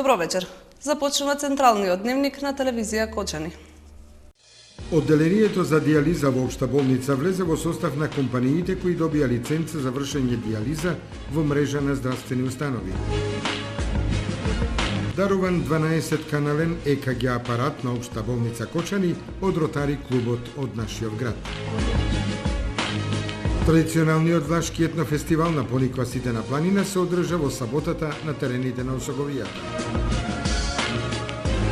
Добро вечер. Започнува централниот дневник на телевизија Кочани. Одделението за дијализа во Општа болница влезе во состав на компаниите кои добија лиценца за вршење дијализа во мрежа на здравствени установи. Даруван 12-канален ЕКГ апарат на Општа болница Кочани од Ротари клубот од нашиот град. Традиционалниот влашки етнофестивал на Пониквасите на планина се одржа во саботата на терените на Осоговијата.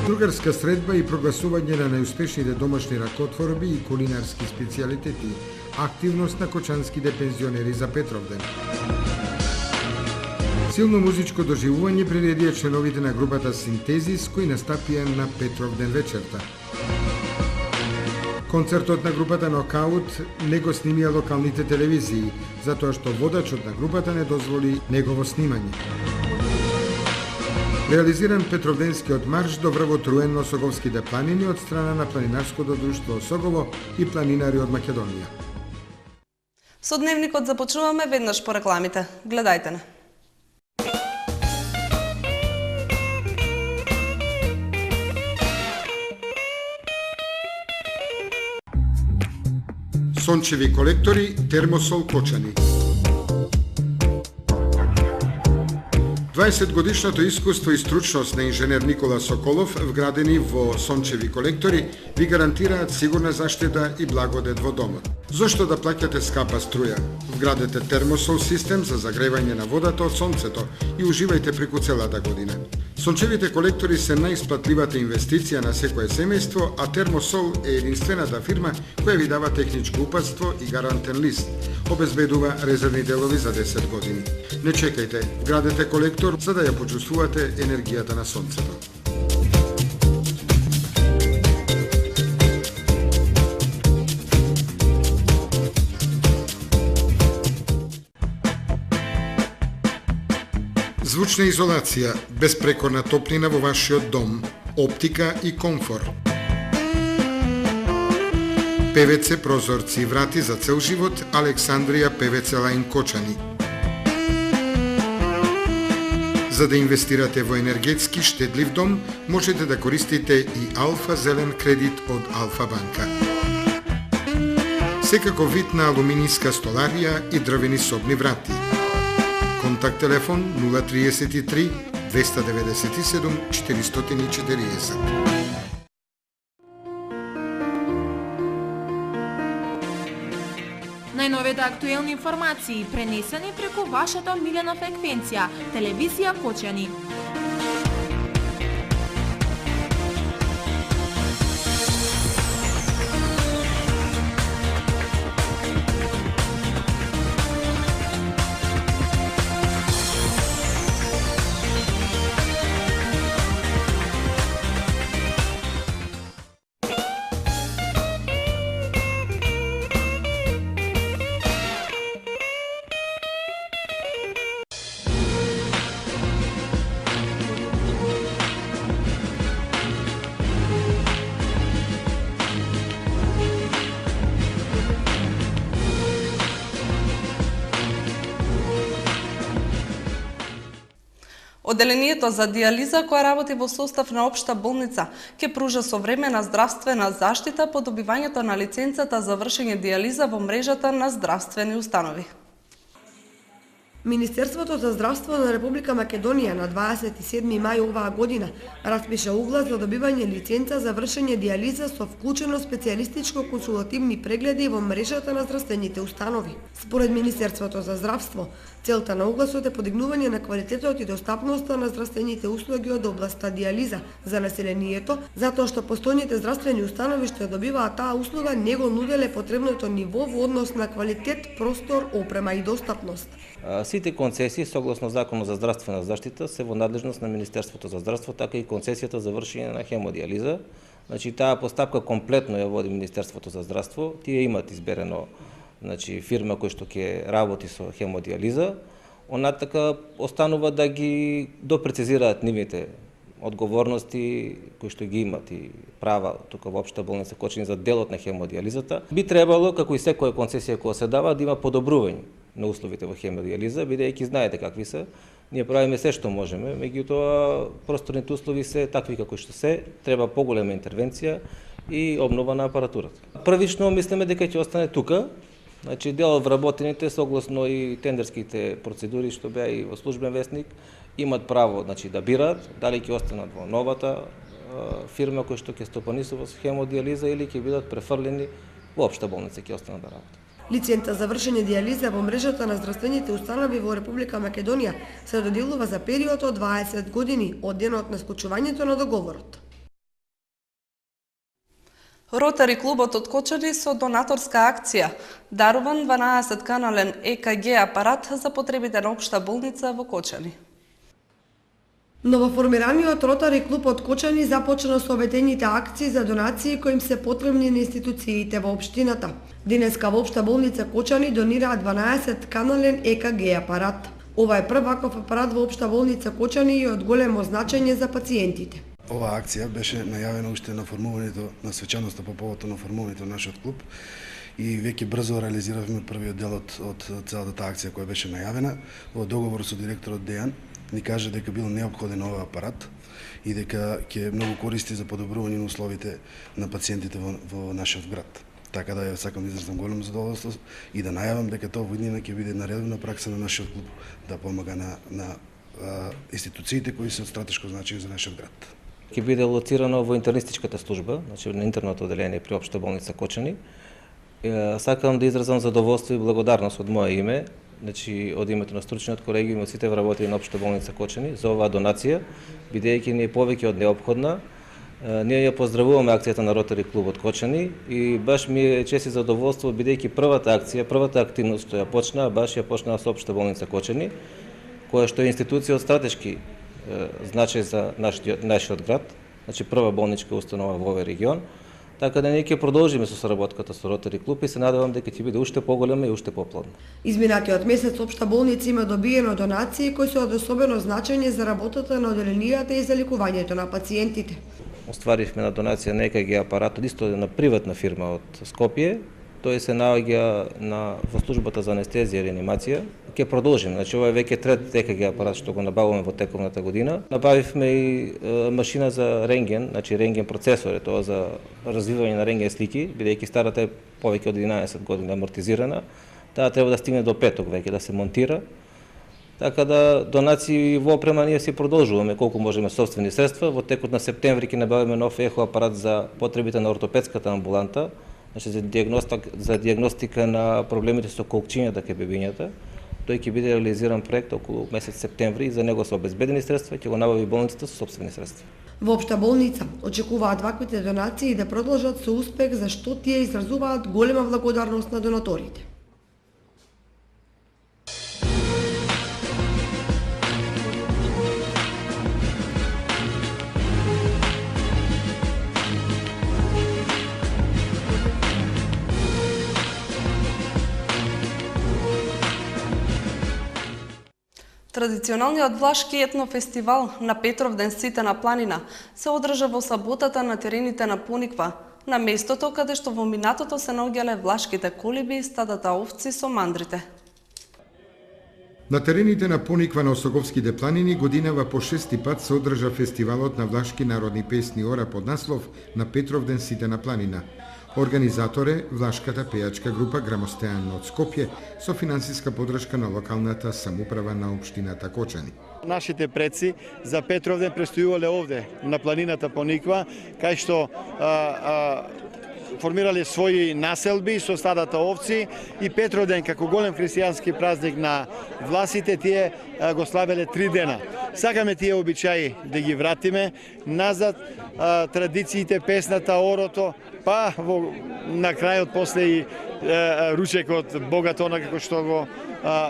Другарска средба и прогласување на најуспешните домашни ракотворби и кулинарски специјалитети, активност на кочанските пензионери за Петровден. Силно музичко доживување приредија членовите на групата Синтезис кои настапија на Петровден вечерта. Концертот на групата Нокаут не го снимија локалните телевизии, затоа што водачот на групата не дозволи негово снимање. Реализиран Петровденскиот марш добро труен на Осоговските планини од страна на Планинарското друштво Осогово и планинари од Македонија. Со дневникот започнуваме веднаш по рекламите. Гледајте не. Сончеви колектори Термосол Кочани. 20-годишното искуство и стручност на инженер Никола Соколов, вградени во сончеви колектори, ви гарантираат сигурна заштита и благодет во домот. Зошто да плаќате скапа струја? Вградете термосол систем за загревање на водата од сонцето и уживајте преку целата година. Сончевите колектори се најисплатливата инвестиција на секое семејство, а Термосол е единствената фирма која ви дава техничко упатство и гарантен лист. Обезбедува резервни делови за 10 години. Не чекајте, вградете колектор за да ја почувствувате енергијата на сонцето. Звучна изолација, безпрекорна топлина во вашиот дом, оптика и комфор. ПВЦ прозорци и врати за цел живот, Александрија ПВЦ Лајн Кочани. За да инвестирате во енергетски штедлив дом, можете да користите и Алфа Зелен кредит од Алфа банка. Секако вид на алуминијска столарија и дрвени собни врати. Контакт телефон 033 297 440. Најновите актуелни информации пренесени преку вашата милена фреквенција, телевизија Кочани. Одделението за дијализа, која работи во состав на Општа болница, ќе пружа современа здравствена заштита по добивањето на лиценцата за вршење дијализа во мрежата на здравствени установи. Министерството за здравство на Република Македонија на 27 мај оваа година распиша углас за добивање лиценца за вршење дијализа со вклучено специјалистичко консултативни прегледи во мрежата на здравствените установи. Според Министерството за здравство, целта на угласот е подигнување на квалитетот и достапноста на здравствените услуги од областа дијализа за населението, затоа што постојните здравствени установи што ја добиваат таа услуга не го нуделе потребното ниво во однос на квалитет, простор, опрема и достапност. Сите концесии согласно Законот за здравствена заштита се во надлежност на Министерството за здравство, така и концесијата за вршење на хемодијализа. Значи таа постапка комплетно ја води Министерството за здравство. Тие имат изберено фирма која што ќе работи со хемодијализа. Онатака останува да ги допрецизираат нивните одговорности кои што ги имат и права тука во Општа болница Кочани за делот на хемодијализата. Би требало, како и секоја концесија која се дава, да има подобрување на условите во хемодијализа, бидејќи знаете какви се. Ние правиме се што можеме, меѓутоа просторните услови се такви како што се, треба поголема интервенција и обнова на апаратурата. Првично мислиме дека ќе остане тука, значи дел од вработените согласно и тендерските процедури што беа и во службен весник имат право, значи, да бираат дали ќе останат во новата фирма која што ќе стопанисува со хемодиализа или ќе бидат префрлени во општа болница ќе останат да работат. Лиценца за вршење диализа во мрежата на здравствените установи во Република Македонија се доделува за период од 20 години од денот на склучувањето на договорот. Ротари клубот од Кочани со донаторска акција даруван 12-канален ЕКГ апарат за потребите на општа болница во Кочани. Новоформираниот Ротари клуб од Кочани започна со обетените акции за донации кои им се потребни на институциите во општината. Денеска во општа болница Кочани донираат 12-канален ЕКГ апарат. Ова е прв ваков апарат во општа болница Кочани и од големо значење за пациентите. Оваа акција беше најавена уште на формувањето на свечаноста по повод на формувањето на нашиот клуб и веќе брзо реализиравме првиот дел од целата таа акција која беше најавена. Во договор со директорот Дејан ни кажа дека бил неопходен овој апарат и дека ќе многу користи за подобрување на условите на пациентите во нашиот град. Така да ја сакам да изразам големо задоволство и да најавам дека тоа во иднина ќе биде наредовна пракса на нашиот клуб да помага на институциите кои се од стратешко значење за нашиот град. Ќе биде лоцирано во интернистичката служба, значи на интерното одделение при општа болница Кочани. Сакам да изразам задоволство и благодарност од моје име, значи од името на стручниот колегиум и од сите вработени на општа болница Кочани за оваа донација, бидејќи ни е повеќе од неопходна. Ние ја поздравуваме акцијата на Ротари клуб од Кочани и баш ми е чест и задоволство бидејќи првата активност што ја почна, баш ја почна со општа болница Кочани, која што е институција од стратешки значај за нашиот град, значи прва болничка установа во овој регион. Така да ние ќе продолжиме со соработката со Ротари клуб и се надевам дека ќе биде уште поголема и уште поплодна. Изминатиот месец општа болница има добиено донации кои се од особено значење за работата на одделенијата и за лекувањето на пациентите. Остваривме на донација на ЕКГ апаратот исто на приватна фирма од Скопје. Тој се наоѓа во службата за анестезија и реанимација. Ќе продолжиме, значи ова е веќе трет ЕКГ апарат што го набавуваме во тековната година. Набавивме и машина за рентген, значи рентген процесор, тоа за развивање на рентген слики, бидејќи старата е повеќе од 11 години амортизирана. Таа треба да стигне до петок веќе да се монтира. Така да донации во опрема ние си продолжуваме колку можеме сопствени средства. Во текот на септември ќе набавиме нов ехо апарат за потребите на ортопедската амбуланта, значи за диагностика на проблемите со колкчињата кај бебињата. Тој ќе биде реализиран проект околу месец септември и за него се обезбедени средства, ќе го набави болницата со сопствени средства. Во општа болница очекуваат ваквите донации да продолжат со успех, за што тие изразуваат голема благодарност на донаторите. Традиционалниот влашки етнофестивал на Петровден Сите на планина се одржа во саботата на терените на Пониква, на местото каде што во минатото се наоѓале влашките колиби и стадата овци со мандрите. На терените на Пониква на Осоговските планини годинава по шести пат се одржа фестивалот на влашки народни песни ора под наслов на Петровден Сите на планина. Организатор е влашката пејачка група Грамостеан од Скопје со финансиска подршка на локалната самоуправа на општината Кочани. Нашите предци за Петровден престојувале овде на планината Пониква, кај што формирале своји населби со стадата овци и Петровден како голем христијански празник на власите тие го славеле 3 дена. Сакаме тие обичаи да ги вратиме назад, традициите, песната, орото, па на крајот после и ручекот богат она како што го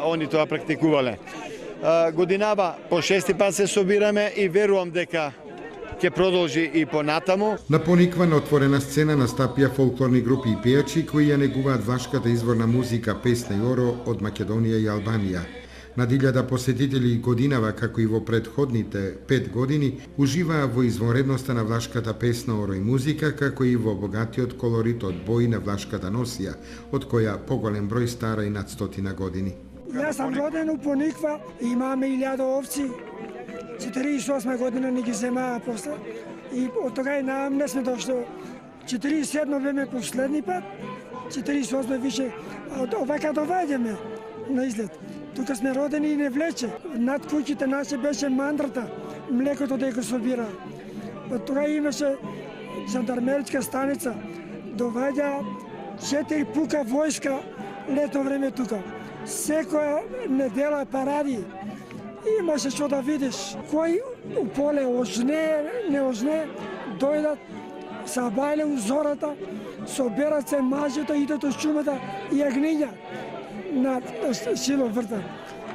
они тоа практикувале. Годинава по шести пат се собираме и верувам дека ќе продолжи и понатаму. На Пониква на отворена сцена настапија фолклорни групи и пејачи кои ја негуваат влашката изворна музика, песна и оро од Македонија и Албанија. Над 1000 посетители годинава, како и во предходните 5 години, уживаа во извонредноста на влашката песна, оро и музика, како и во богатиот колорит од бои на влашката носија, од која поголем број стара и над 100 години. Јас сам роден у Пониква, имаме 1000 овци. 48 година ни ги земаа после. И од тога и наам не сме дошли. 47 беме последни пат, 48 више. Овака доваѓаме на излет. Тука сме родени и не влече. Над куќите наши беше мандрата, млекото да го собира. Тога имаше жандармеричка станица. Доваѓа 4 пука војска лето време тука. Секоја недела паради. Имаше што да видиш. Кој у поле ожне, не ожне, дојдат, сабајле у зората, соберат се мажето, идат од шумата и јагниња на Шилов вртан.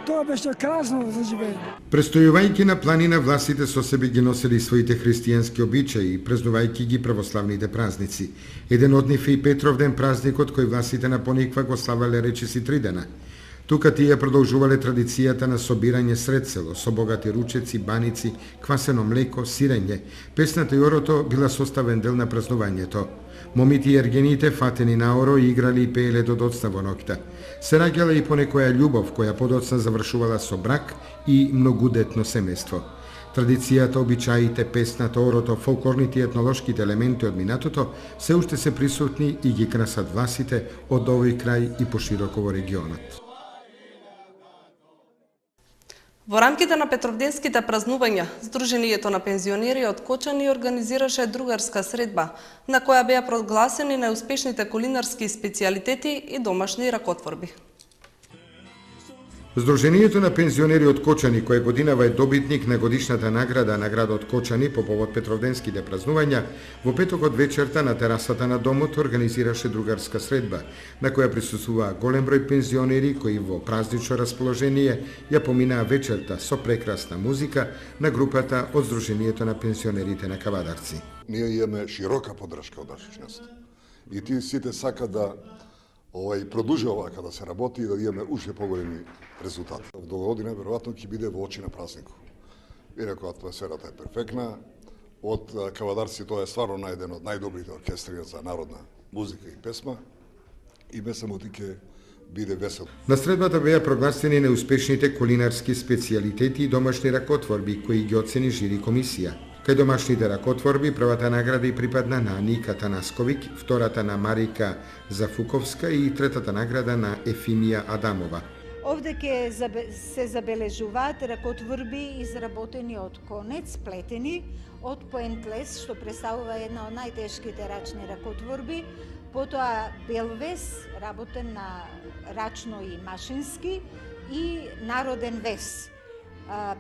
Тоа беше красно за живење. Престојувајќи на планина, властите со себе ги носели своите христијански обичаи, празнувајќи ги православните празници. Еден од нив е и Петровден, празникот кој властите на Пониква го славеле речиси 3 дена. Тука тие продолжувале традицијата на собирање сред село, со богати ручеци, баници, квасено млеко, сирење. Песната и орото била составен дел на празнувањето. Момите и ергените, фатени на оро, играли и пееле до доцна во ноќта. Се раѓала и понекоја љубов, која подоцна завршувала со брак и многудетно семејство. Традицијата, обичаите, песната, орото, фолклорните и етнолошките елементи од минатото се уште се присутни и ги красат власите од овој крај и пошироко во регионот. Во рамките на Петровденските празнувања, Сдруженијето на пензионери од Кочани организираше другарска средба, на која беа прогласени најуспешните кулинарски специјалитети и домашни ракотворби. Сдруженијето на пензионери од Кочани, кој годинава е добитник на годишната награда на градот Кочани по повод Петровденските празнувања, во петокот вечерта на терасата на домот организираше другарска средба, на која присуствуваа голем број пензионери кои во празнично расположение ја поминаа вечерта со прекрасна музика на групата од Сдруженијето на пензионерите на Кавадарци. Ние имаме широка поддршка од нашите. И ти сите сака да продолжи овака да се работи и да имаме уште поголеми резултати. До година веројатно ќе биде во очи на празникот. Инаку атмосферата е перфектна. Од Кавадарци тоа е стварно еден од најдобрите оркестри за народна музика и песма. И ме само ќе биде весел. На средбата беа прогласени неуспешните кулинарски специјалитети и домашни ракотворби кои ги оцени жири комисија. Кај домашните ракотворби првата награда и припадна на Ника Танасковик, втората на Марика Зафуковска и третата награда на Ефимија Адамова. Овде ќе се забележуваат ракотворби изработени од конец, плетени од поентлес, што представува една од најтешките рачни ракотворби, потоа белвес, работен на рачно и машински, и народен вес.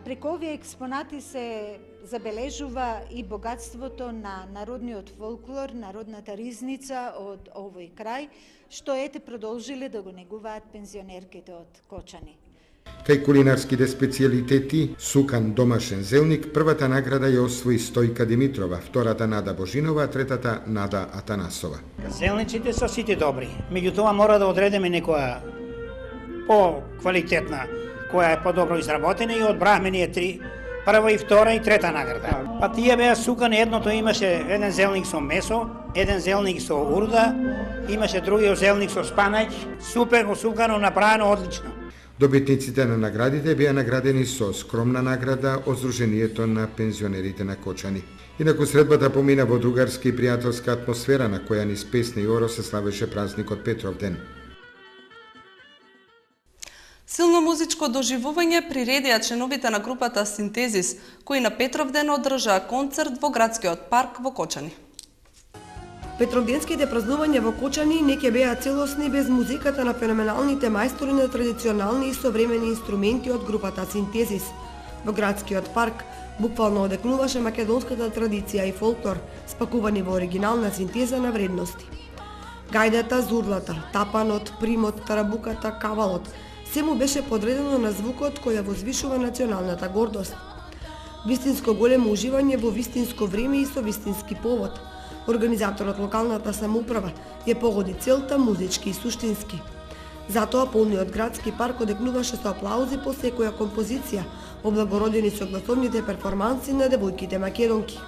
Преку овие експонати се забележува и богатството на народниот фолклор, народната ризница од овој крај, што ете продолжиле да го негуваат пензионерките од Кочани. Кај кулинарските специјалитети сукан домашен зелник, првата награда ја освои Стојка Димитрова, втората Нада Божинова, а третата Нада Атанасова. Зелниците се сите добри, меѓутоа мора да одредиме некоја по-квалитетна, која е по-добро изработена и одбрахме ние 3, прва и втора и трета награда. Па тие беа сукани, едното имаше еден зелник со месо, еден зелник со урда, имаше другиот зелник со спанаќ, супер осукано, направено одлично. Добитниците на наградите беа наградени со скромна награда од Сдруженијето на пензионерите на Кочани. Инаку средбата помина во другарска и пријателска атмосфера на која низ песна и оро се славеше празникот Петровден. Силно музичко доживување приредија членовите на групата Синтезис, кои на Петровден одржаа концерт во градскиот парк во Кочани. Петровденските празнувања во Кочани не ќе беа целосни без музиката на феноменалните мајстори на традиционални и современи инструменти од групата Синтезис. Во градскиот парк буквално одекнуваше македонската традиција и фолклор, спакувани во оригинална синтеза на вредности. Гајдата, зурлата, тапанот, примот, тарабуката, кавалот, се му беше подредено на звукот која возвишува националната гордост. Вистинско големо уживање во вистинско време и со вистински повод. Организаторот локалната самоуправа ја погоди целта музички и суштински. Затоа полниот градски парк одекнуваше со аплаузи по секоја композиција, облагородени со гласовните перформанси на девојките македонки.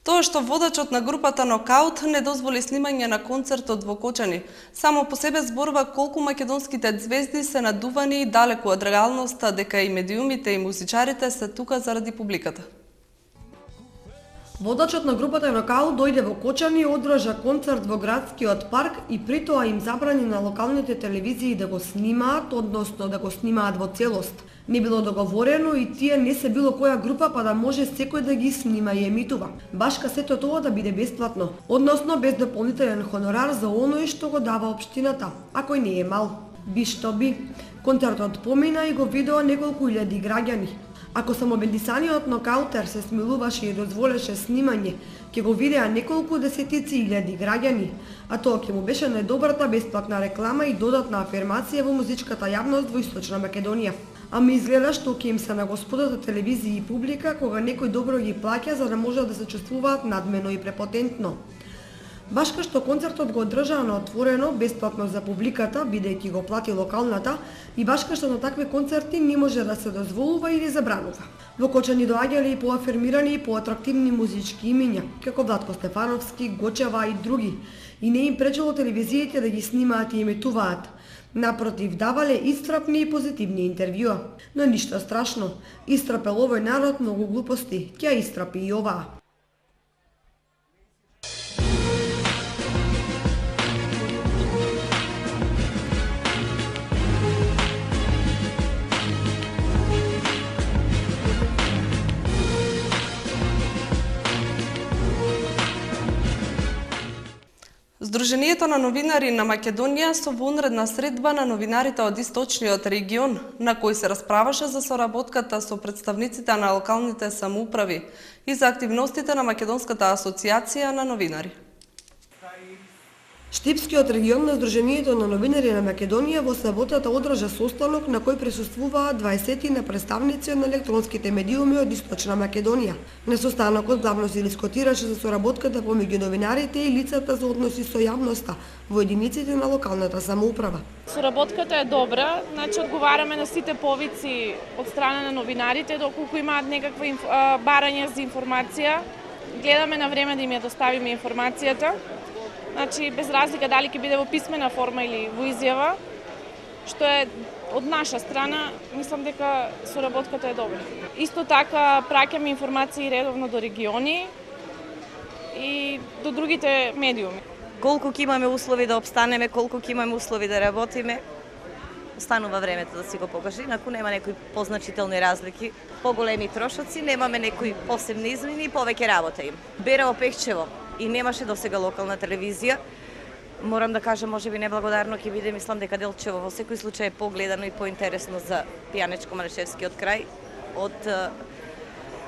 Тоа што водачот на групата Нокаут не дозволи снимање на концертот во Кочани, само по себе зборува колку македонските ѕвезди се надувани и далеку од реалноста дека и медиумите и музичарите се тука заради публиката. Водачот на групата Нокаут дојде во Кочани и одржа концерт во градскиот парк и при тоа им забрани на локалните телевизии да го снимаат, односно да го снимаат во целост. Не било договорено и тие не се било која група па да може секој да ги снима и емитува. Башка сето тоа да биде бесплатно, односно без дополнителен хонорар за оној што го дава општината, а кој не е мал. Би што би, концертот помина и го видоа неколку илјади граѓани. Ако само бендисаниот Нокаутер се смилуваше и дозволеше снимање, ќе го видеа неколку десетици илјади граѓани, а тоа ќе му беше најдобрата бесплатна реклама и додатна афирмација во музичката јавност во Источна Македонија. Ами изгледа што ќе им се на господата телевизија и публика кога некој добро ги плаќа за да можат да се чувствуваат надмено и препотентно. Башка што концертот го одржаа на отворено, бесплатно за публиката, бидејќи го плати локалната, и башка што на такви концерти не може да се дозволува или забранува. Во Кочани доаѓале и поафирмирани и поатрактивни музички имиња, како Владко Стефановски, Гочева и други, и не им пречело телевизиите да ги снимаат и емитуваат. Напротив, давале истрапни и позитивни интервјуа. Но ништо страшно, истрапел овој народ многу глупости, ќе истрапи и оваа. Сдруженијето на новинари на Македонија со вонредна средба на новинарите од Источниот регион, на кој се расправаше за соработката со представниците на локалните самоуправи и за активностите на Македонската асоциација на новинари. Штипскиот регион на Сдруженијето на новинари на Македонија во саботата одржа состанок на кој присуствуваат 20 на представници на електронските медиуми од Источна Македонија. На состанокот главно се дискутираше за соработката помеѓу новинарите и лицата за односи со јавноста во единиците на локалната самоуправа. Соработката е добра, значи одговараме на сите повици од страна на новинарите, доколку имаат некаква барања за информација, гледаме на време да им ја доставиме информацијата. Значи, без разлика дали ќе биде во писмена форма или во изјава, што е од наша страна, мислам дека соработката е добра. Исто така праќаме информации редовно до региони и до другите медиуми. Колку ќе имаме услови да обстанеме, колку ќе имаме услови да работиме, останува времето да си го покаже, инаку нема некои позначителни разлики, поголеми трошоци, немаме некои посебни измени и повеќе работа им. Берево Пехчево и немаше досега локална телевизија. Морам да кажам, можеби неблагодарно ќе биде, мислам дека Делчево во секој случај е погледано и поинтересно за Пијанечко-Манешевскиот крај од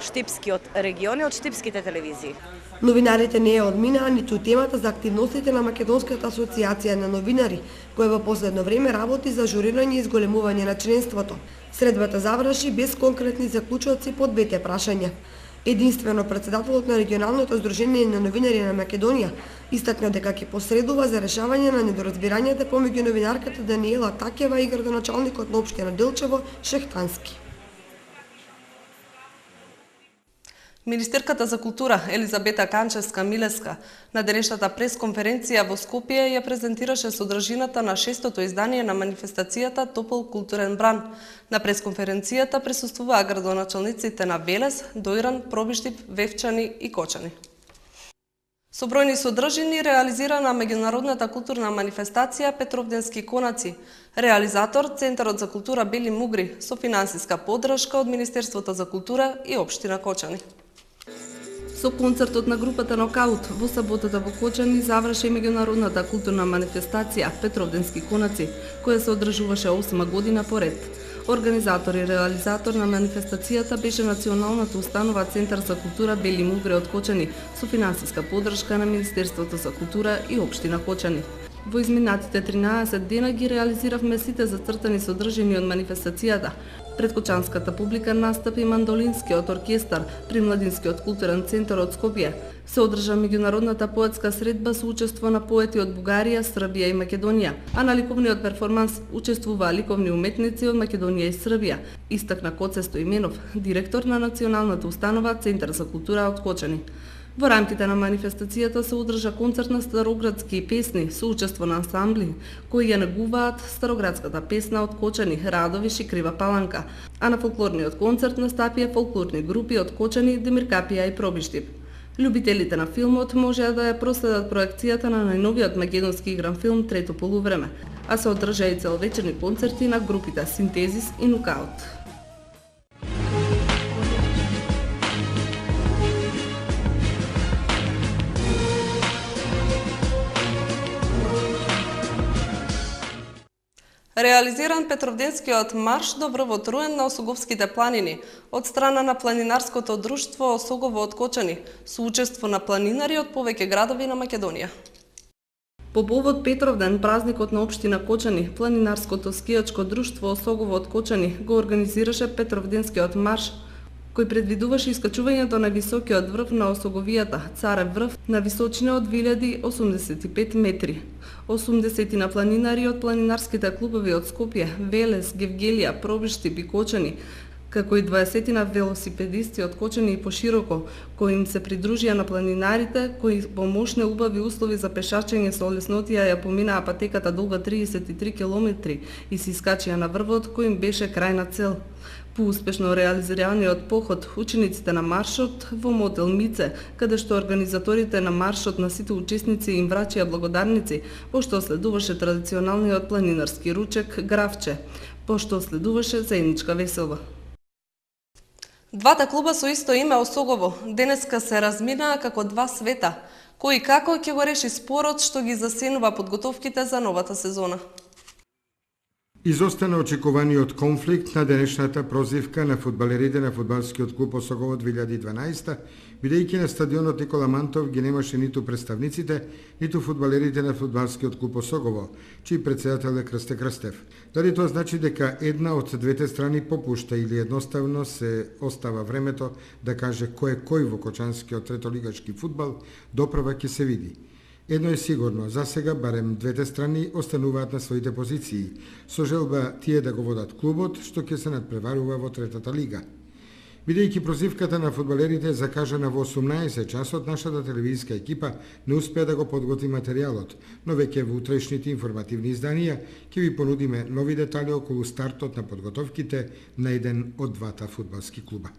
Штипскиот регион и од штипските телевизии. Новинарите не ја одминаа ниту темата за активностите на Македонската асоциација на новинари, која во последно време работи за ажурирање и изголемување на членството. Средбата заврши без конкретни заклучоци по двете прашања. Единствено председателот на регионалното сдружение на новинари на Македонија истакна дека ќе посредува за решавање на недоразбирањата помеѓу новинарката Даниела Такева и градоначалникот на општина Делчево Шехтански. Министерката за култура Елизабета Канчевска-Милеска на денешната пресконференција во Скопје ја презентираше содржината на 6-то издание на манифестацијата Топол културен бран. На пресконференцијата присуствуваа градоначалниците на Велес, Дојран, Пробиштип, Вевчани и Кочани. Со бројни содржини реализирана меѓународната културна манифестација Петровденски конаци. Реализатор Центарот за култура Бели Мугри со финансиска поддршка од Министерството за култура и општина Кочани. Со концертот на групата Нокаут во саботата во Кочани заврши меѓународната културна манифестација Петровденски конаци, која се одржуваше 8 година поред. Организатор и реализатор на манифестацијата беше Националната установа Центар за култура Бели Мугри од Кочани со финансиска поддршка на Министерството за култура и општина Кочани. Во изминатите 13 дена ги реализиравме сите зацртани содржини од манифестацијата. Пред кочанската публика настапи мандолинскиот оркестар при Младинскиот културен центар од Скопје. Се одржа меѓународната поетска средба со учество на поети од Бугарија, Србија и Македонија, а на ликовниот перформанс учествуваа ликовни уметници од Македонија и Србија, истакна Коце Стоименов, директор на Националната установа Центар за култура од Кочани. Во рамките на манифестацијата се одржа концерт на староградски песни со учество на ансамбли кои ја негуваат староградската песна од Кочани, Радовиш и Крива Паланка, а на фолклорниот концерт настапија фолклорни групи од Кочани, Демир Капија и Пробиштип. Љубителите на филмот можеа да ја проследат проекцијата на најновиот македонски игран филм Трето полувреме, а се одржа и целовечерни концерти на групите Синтезис и Нокаут. Реализиран Петровденскиот марш до врвот Руен на Осоговските планини од страна на планинарското друштво Осогово од Кочани со учество на планинари од повеќе градови на Македонија. По повод Петровден, празникот на општина Кочани, планинарското скијачко друштво Осогово од Кочани го организираше Петровденскиот марш, кој предвидуваше искачувањето на високиот врв на Осоговијата, Царев врв, на височина од 1085 метри. 80 на планинари од планинарските клубови од Скопје, Велес, Гевгелија, Пробиштип и Кочани, како и 20 на велосипедисти од Кочани и пошироко, кои им се придружија на планинарите, кои во мошни убави услови за пешачење со леснотија ја поминаа патеката долга 33 километри и се искачија на врвот кој им беше крајна цел. По успешно реализираниот поход, учениците на маршот во мотел Мице, каде што организаторите на маршот на сите учесници им врачија благодарници, пошто следуваше традиционалниот планинарски ручек Гравче, пошто следуваше заедничка веселба. Двата клуба со исто име Осогово денеска се разминаа како два света, кој како ќе го реши спорот што ги засенува подготовките за новата сезона. Изостана очекуваниот конфликт на денешната прозивка на фудбалерите на фудбалскиот клуб Осогово 2012, бидејќи на стадионот Никола Мантов ги немаше ниту представниците, ниту фудбалерите на фудбалскиот клуб Осогово, чиј председател е Крсте Крстев. Дали тоа значи дека една од двете страни попушта или едноставно се остава времето да каже кој е кој во кочанскиот третолигашки фудбал, доправа ќе се види. Едно е сигурно, за сега барем двете страни остануваат на своите позиции, со желба тие да го водат клубот, што ќе се надпреварува во третата лига. Бидејќи прозивката на фудбалерите е закажана во 18 часот, нашата телевизиска екипа не успеа да го подготви материјалот, но веќе во утрешните информативни изданија ќе ви понудиме нови детали околу стартот на подготовките на еден од двата фудбалски клуба.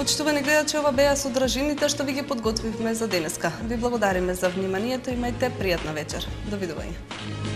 Почитувани гледачи, ова беа содржините што ви ги подготвивме за денеска. Ви благодариме за вниманието, имајте пријатна вечер. Довидување.